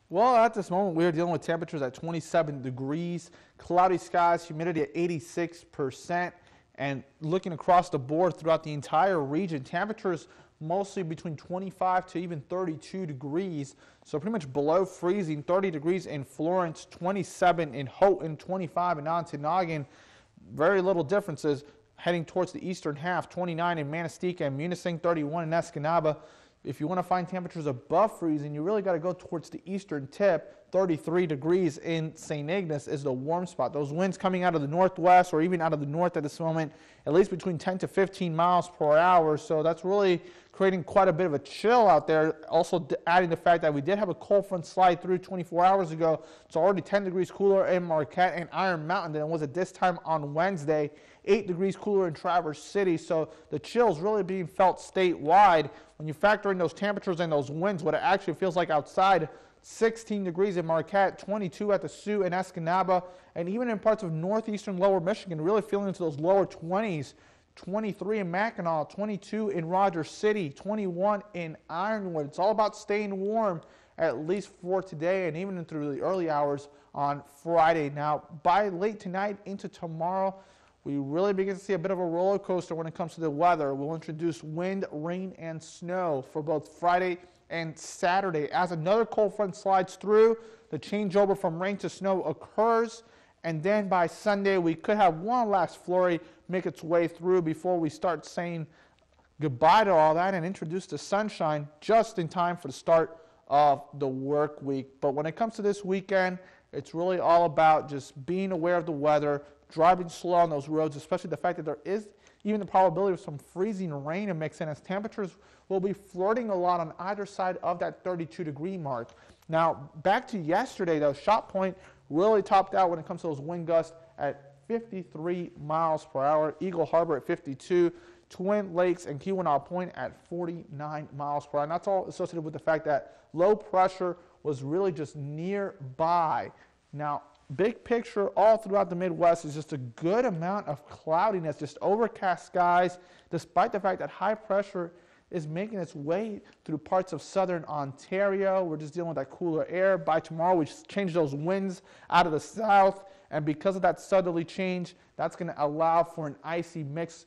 Well, at this moment, we are dealing with temperatures at 27 degrees, cloudy skies, humidity at 86%, and looking across the board throughout the entire region, temperatures mostly between 25 to even 32 degrees, so pretty much below freezing. 30 degrees in Florence, 27 in Houghton, 25 in Ontonagon. Very little differences heading towards the eastern half. 29 in Manistee and Munising, 31 in Escanaba. If you want to find temperatures above freezing, you really got to go towards the eastern tip. 33 degrees in St. Ignace is the warm spot. Those winds coming out of the northwest or even out of the north at this moment, at least between 10 to 15 miles per hour. So that's really creating quite a bit of a chill out there. Also adding the fact that we did have a cold front slide through 24 hours ago. It's already 10 degrees cooler in Marquette and Iron Mountain than it was at this time on Wednesday. 8 degrees cooler in Traverse City. So the chill's really being felt statewide. When you factor in those temperatures and those winds, what it actually feels like outside, 16 degrees in Marquette, 22 at the Sioux and Escanaba, and even in parts of northeastern lower Michigan, really feeling into those lower 20s. 23 in Mackinac, 22 in Rogers City, 21 in Ironwood. It's all about staying warm, at least for today and even through the early hours on Friday. Now, by late tonight into tomorrow, we really begin to see a bit of a roller coaster when it comes to the weather. We'll introduce wind, rain, and snow for both Friday and Saturday. As another cold front slides through, the changeover from rain to snow occurs, and then by Sunday we could have one last flurry make its way through before we start saying goodbye to all that and introduce the sunshine just in time for the start of the work week. But when it comes to this weekend, it's really all about just being aware of the weather, driving slow on those roads, especially the fact that there is even the probability of some freezing rain to mix in, as temperatures will be flirting a lot on either side of that 32-degree mark. Now, back to yesterday, though, shot point really topped out when it comes to those wind gusts at 53 miles per hour. Eagle Harbor at 52, Twin Lakes and Keweenaw Point at 49 miles per hour. And that's all associated with the fact that low pressure was really just nearby. Now, big picture all throughout the Midwest is just a good amount of cloudiness, just overcast skies, despite the fact that high pressure is making its way through parts of southern Ontario. We're just dealing with that cooler air. By tomorrow, we change those winds out of the south, and because of that southerly change, that's going to allow for an icy mix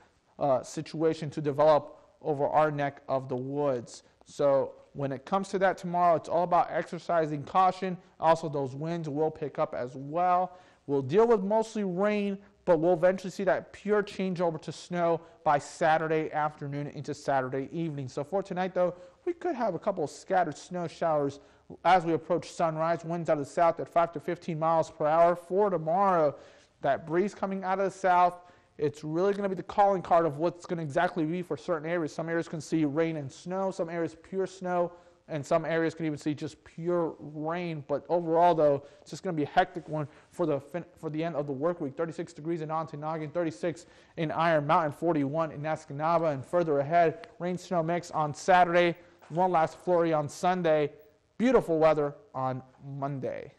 situation to develop over our neck of the woods. So when it comes to that tomorrow, it's all about exercising caution. Also, those winds will pick up as well. We'll deal with mostly rain, but we'll eventually see that pure changeover to snow by Saturday afternoon into Saturday evening. So for tonight, though, we could have a couple of scattered snow showers as we approach sunrise. Winds out of the south at 5 to 15 miles per hour. For tomorrow, that breeze coming out of the south, it's really going to be the calling card of what's going to exactly be for certain areas. Some areas can see rain and snow, some areas pure snow, and some areas can even see just pure rain. But overall, though, it's just going to be a hectic one for the end of the work week. 36 degrees in Ontonagon, 36 in Iron Mountain, 41 in Escanaba, and further ahead, rain-snow mix on Saturday, one last flurry on Sunday. Beautiful weather on Monday.